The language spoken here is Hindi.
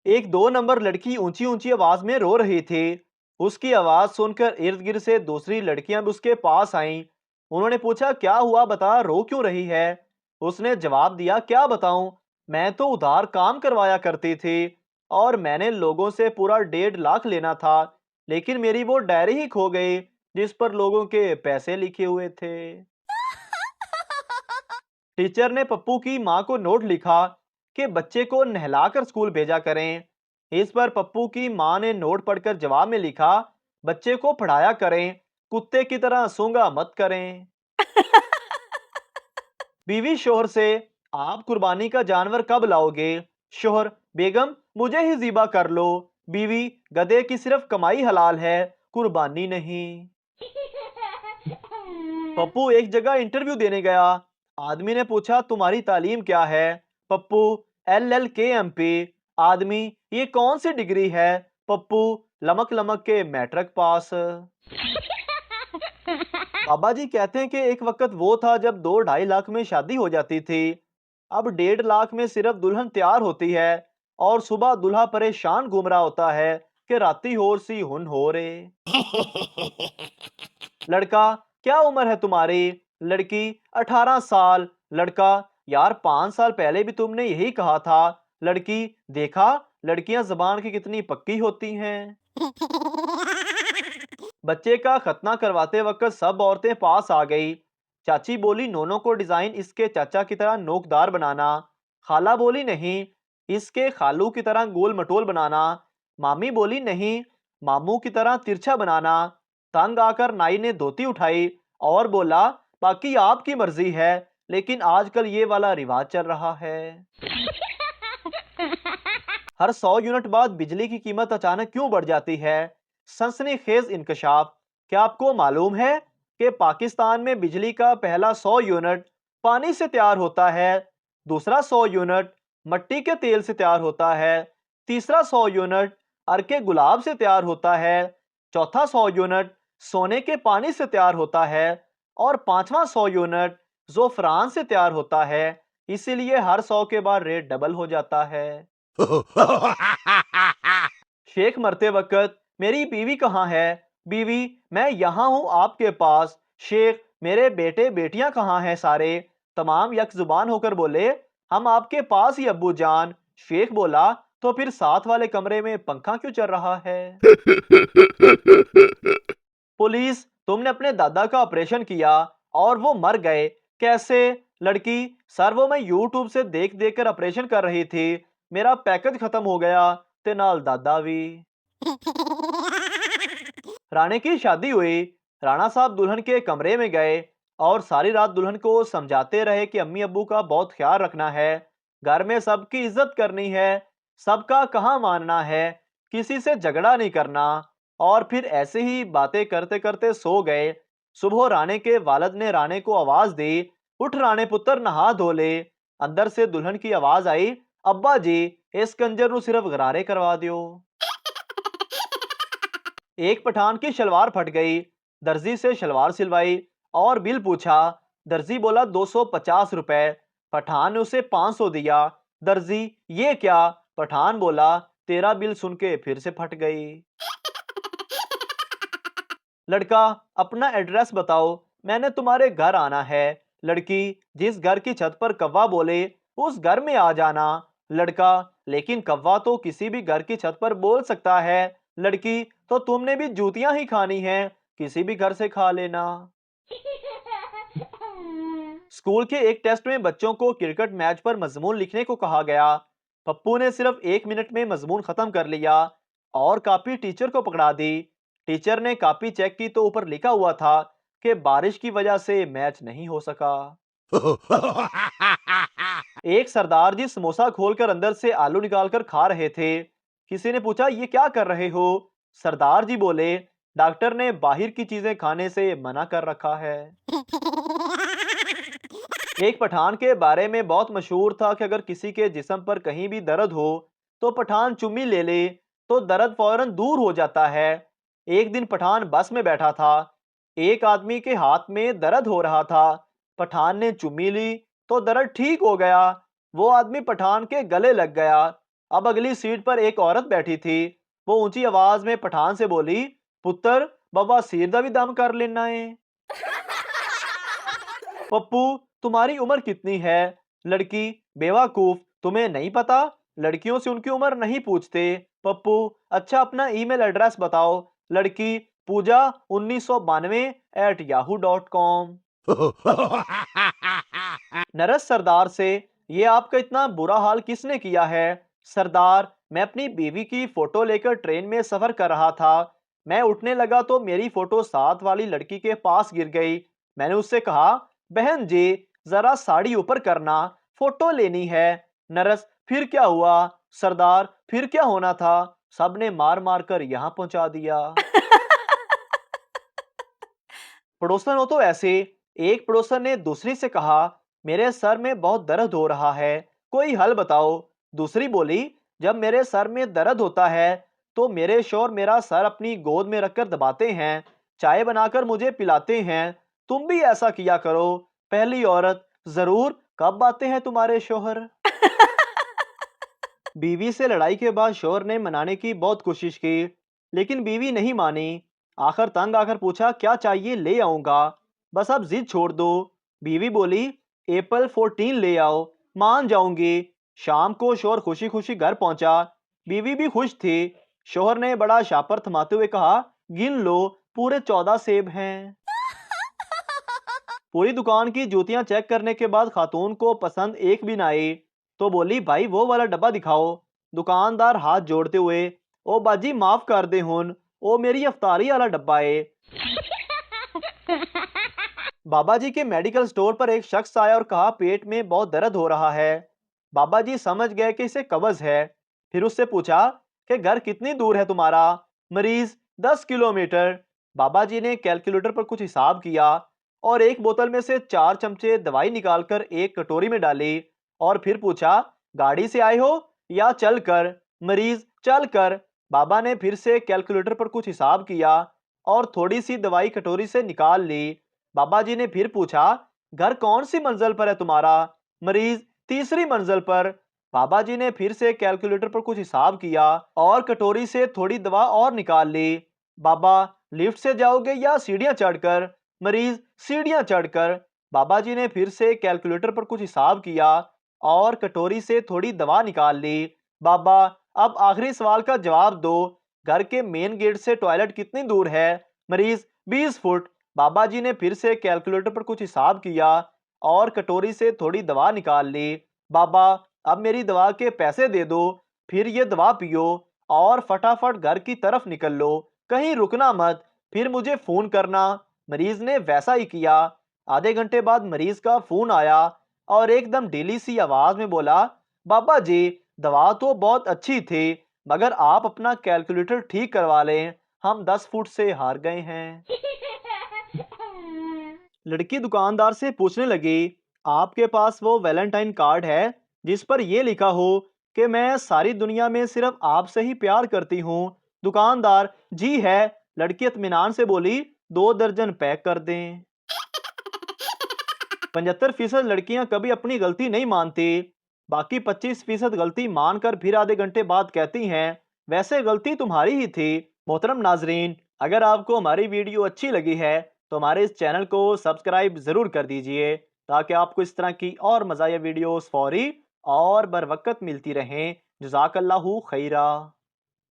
एक 2 नंबर लड़की ऊंची ऊंची आवाज में रो रही थी। उसकी आवाज सुनकर इर्द गिर्द से दूसरी लड़कियां भी उसके पास आईं। उन्होंने पूछा, क्या हुआ, बता, रो क्यों रही है? उसने जवाब दिया, क्या बताऊं, मैं तो उधार काम करवाया करती थी और मैंने लोगों से पूरा 1.5 लाख लेना था, लेकिन मेरी वो डायरी ही खो गई जिस पर लोगों के पैसे लिखे हुए थे। टीचर ने पप्पू की मां को नोट लिखा कि बच्चे को नहलाकर स्कूल भेजा करें। इस पर पप्पू की मां ने नोट पढ़कर जवाब में लिखा, बच्चे को पढ़ाया करें, कुत्ते की तरह सूंघा मत करें। बीवी शोहर से, आप कुर्बानी का जानवर कब लाओगे? शोहर, बेगम मुझे ही ज़िबा कर लो। बीवी, गधे की सिर्फ कमाई हलाल है, कुर्बानी नहीं। पप्पू एक जगह इंटरव्यू देने गया। आदमी ने पूछा, तुम्हारी तालीम क्या है? पप्पू, LLKMP। आदमी, ये कौन सी डिग्री है? पप्पू, लमक लमक के मैट्रिक पास। बाबा जी कहते हैं कि एक वक्त वो था जब 2-2.5 लाख में शादी हो जाती थी। अब 1.5 लाख में सिर्फ दुल्हन तैयार होती है और सुबह दूल्हा परेशान घूम रहा होता है कि राती होर सी हुन हो रे। लड़का, क्या उम्र है तुम्हारी? लड़की, 18 साल। लड़का, यार 5 साल पहले भी तुमने यही कहा था। लड़की, देखा, लड़कियां जबान की कितनी पक्की होती हैं। बच्चे का खतना करवाते वक्त सब औरतें पास आ गई। चाची बोली, नोनों को डिजाइन इसके चाचा की तरह नोकदार बनाना। खाला बोली, नहीं, इसके खालू की तरह गोल मटोल बनाना। मामी बोली, नहीं, मामू की तरह तिरछा बनाना। तंग आकर नाई ने धोती उठाई और बोला, बाकी आपकी मर्जी है, लेकिन आजकल ये वाला रिवाज चल रहा है। हर 100 यूनिट बाद बिजली की कीमत अचानक क्यों बढ़ जाती है? सनसनीखेज इंकशाफ। क्या आपको मालूम है कि पाकिस्तान में बिजली का पहला 100 यूनिट पानी से तैयार होता है, दूसरा 100 यूनिट मट्टी के तेल से तैयार होता है, तीसरा 100 यूनिट अर्के गुलाब से तैयार होता है, चौथा 100 यूनिट सोने के पानी से तैयार होता है और पांचवा 100 यूनिट जोफरान से तैयार होता है। इसीलिए हर 100 के बाद रेट डबल हो जाता है। शेख मरते वक्त, मेरी बीवी कहाँ है? बीवी, मैं यहाँ हूँ आपके पास। शेख, मेरे बेटे बेटियां कहाँ हैं सारे? तमाम यक जुबान होकर बोले, हम आपके पास ही अब्बू जान। शेख बोला, तो फिर साथ वाले कमरे में पंखा क्यों चल रहा है? पुलिस, तुमने अपने दादा का ऑपरेशन किया और वो मर गए, कैसे? लड़की, सर वो मैं यूट्यूब से देख देख कर ऑपरेशन कर रही थी, मेरा पैकेज खत्म हो गया ते नाल दादा भी। राणे की शादी हुई। राणा साहब दुल्हन के कमरे में गए और सारी रात दुल्हन को समझाते रहे कि अम्मी अब्बू का बहुत ख्याल रखना है, घर में सबकी इज्जत करनी है, सबका कहाँ मानना है, किसी से झगड़ा नहीं करना। और फिर ऐसे ही बातें करते करते सो गए। सुबह राणे के वालिद ने राणे को आवाज दी, उठ राणे पुत्र, नहा धो ले। अंदर से दुल्हन की आवाज आई, अब्बा जी, इस कंजर नु सिर्फ गरारे करवा दियो। एक पठान की शलवार फट गई। दर्जी से शलवार सिलवाई और बिल पूछा। दर्जी बोला 250 रुपए। पठान ने उसे 500 दिया। दर्जी, ये क्या? पठान बोला, तेरा बिल सुन के फिर से फट गई। लड़का, अपना एड्रेस बताओ, मैंने तुम्हारे घर आना है। लड़की, जिस घर की छत पर कौवा बोले उस घर में आ जाना। लड़का, लेकिन कौवा तो किसी भी घर की छत पर बोल सकता है। लड़की, तो तुमने भी जूतियां ही खानी हैं, किसी भी घर से खा लेना। स्कूल के एक टेस्ट में बच्चों को क्रिकेट मैच पर मजमून लिखने को कहा गया। पप्पू ने सिर्फ 1 मिनट में मजमून खत्म कर लिया और कॉपी टीचर को पकड़ा दी। टीचर ने कॉपी चेक की तो ऊपर लिखा हुआ था कि बारिश की वजह से मैच नहीं हो सका। एक सरदार जी समोसा खोलकर अंदर से आलू निकालकर खा रहे थे। किसी ने पूछा, ये क्या कर रहे हो? सरदार जी बोले, डॉक्टर ने बाहर की चीजें खाने से मना कर रखा है। एक पठान के बारे में बहुत मशहूर था कि अगर किसी के जिस्म पर कहीं भी दर्द हो तो पठान चुम्मी ले ले तो दर्द फौरन दूर हो जाता है। एक दिन पठान बस में बैठा था। एक आदमी के हाथ में दर्द हो रहा था। पठान ने चुम्मी ली तो दर्द ठीक हो गया। वो आदमी पठान के गले लग गया। अब अगली सीट पर एक औरत बैठी थी। वो ऊंची आवाज में पठान से बोली, पुत्र बाबा सिर दा भी दम कर लेना है। पप्पू तुम्हारी उम्र कितनी है? लड़की, बेवकूफ तुम्हें नहीं पता, लड़कियों से उनकी उम्र नहीं पूछते। पप्पू, अच्छा अपना ईमेल एड्रेस बताओ। लड़की, पूजा 1992@yahoo.com। नरस सरदार से, ये आपका इतना बुरा हाल किसने किया है? सरदार, मैं अपनी बीवी की फोटो लेकर ट्रेन में सफर कर रहा था। मैं उठने लगा तो मेरी फोटो साथ वाली लड़की के पास गिर गई। मैंने उससे कहा, बहन जी जरा साड़ी ऊपर करना, फोटो लेनी है। नरस, फिर क्या हुआ? सरदार, फिर क्या होना था, सबने मार मार कर यहाँ पहुंचा दिया। पड़ोसन हो तो ऐसे। एक पड़ोसन ने दूसरी से कहा, मेरे सर में बहुत दर्द हो रहा है, कोई हल बताओ। दूसरी बोली, जब मेरे सर में दर्द होता है तो मेरे शौहर मेरा सर अपनी गोद में रखकर दबाते हैं, चाय बनाकर मुझे पिलाते हैं। तुम भी ऐसा किया करो। पहली औरत, जरूर, कब आते हैं तुम्हारे शौहर? बीवी से लड़ाई के बाद शौहर ने मनाने की बहुत कोशिश की, लेकिन बीवी नहीं मानी। आखिर तंग आकर पूछा, क्या चाहिए ले आऊंगा, बस अब जिद छोड़ दो। बीवी बोली, एप्पल 14 ले आओ, मान जाऊंगी। शाम को शौहर खुशी खुशी घर पहुंचा। बीवी भी खुश थी। शौहर ने बड़ा शापर थमाते हुए कहा, गिन लो, पूरे 14 सेब हैं। पूरी दुकान की जूतियां चेक करने के बाद खातून को पसंद एक भी ना आई, तो बोली, भाई वो वाला डब्बा दिखाओ। दुकानदार हाथ जोड़ते हुए, ओ बाजी माफ कर दे हुन, ओ मेरी अफ्तारी वाला डब्बा है। बाबा जी के मेडिकल स्टोर पर एक शख्स आया और कहा, पेट में बहुत दर्द हो रहा है। बाबा जी समझ गए कि इसे कब्ज है। फिर उससे पूछा कि घर कितनी दूर है तुम्हारा? मरीज, 10 किलोमीटर। बाबा जी ने कैलकुलेटर पर कुछ हिसाब किया और एक बोतल में से 4 चमचे दवाई निकालकर एक कटोरी में डाली और फिर पूछा, गाड़ी से आए हो या चल कर? मरीज, चल कर। बाबा ने फिर से कैलकुलेटर पर कुछ हिसाब किया और थोड़ी सी दवाई कटोरी से निकाल ली। बाबा जी ने फिर पूछा, घर कौन सी मंजिल पर है तुम्हारा? मरीज, तीसरी मंजिल पर। बाबा जी ने फिर से कैलकुलेटर पर कुछ हिसाब किया और कटोरी से थोड़ी दवा और निकाल ली। बाबा, लिफ्ट से जाओगे या सीढ़ियां चढ़कर? मरीज, सीढ़ियां चढ़कर। बाबा जी ने फिर से कैलकुलेटर पर कुछ हिसाब किया और कटोरी से थोड़ी दवा निकाल ली। बाबा, अब आखिरी सवाल का जवाब दो, घर के मेन गेट से टॉयलेट कितनी दूर है? मरीज, 20 फुट। बाबा जी ने फिर से कैलकुलेटर पर कुछ हिसाब किया और कटोरी से थोड़ी दवा निकाल ली। बाबा, अब मेरी दवा के पैसे दे दो, फिर ये दवा पियो और फटाफट घर की तरफ निकल लो, कहीं रुकना मत, फिर मुझे फोन करना। मरीज ने वैसा ही किया। आधे घंटे बाद मरीज का फोन आया और एकदम ढीली सी आवाज में बोला, बाबा जी दवा तो बहुत अच्छी थी, मगर आप अपना कैलकुलेटर ठीक करवा लें, हम 10 फुट से हार गए हैं। लड़की दुकानदार से पूछने लगी, आपके पास वो वैलेंटाइन कार्ड है जिस पर यह लिखा हो कि मैं सारी दुनिया में सिर्फ आपसे ही प्यार करती हूँ? दुकानदार, जी है। लड़की इत्मीनान से बोली, 2 दर्जन पैक कर दें। 75% लड़कियां कभी अपनी गलती नहीं मानती, बाकी 25% गलती मानकर फिर आधे घंटे बाद कहती हैं, वैसे गलती तुम्हारी ही थी। मोहतरम नाजरीन, अगर आपको हमारी वीडियो अच्छी लगी है तो हमारे इस चैनल को सब्सक्राइब जरूर कर दीजिए, ताकि आपको इस तरह की और मज़ाया वीडियोस फौरी और बर वक्त मिलती रहें। जज़ाकल्लाहु खैरा।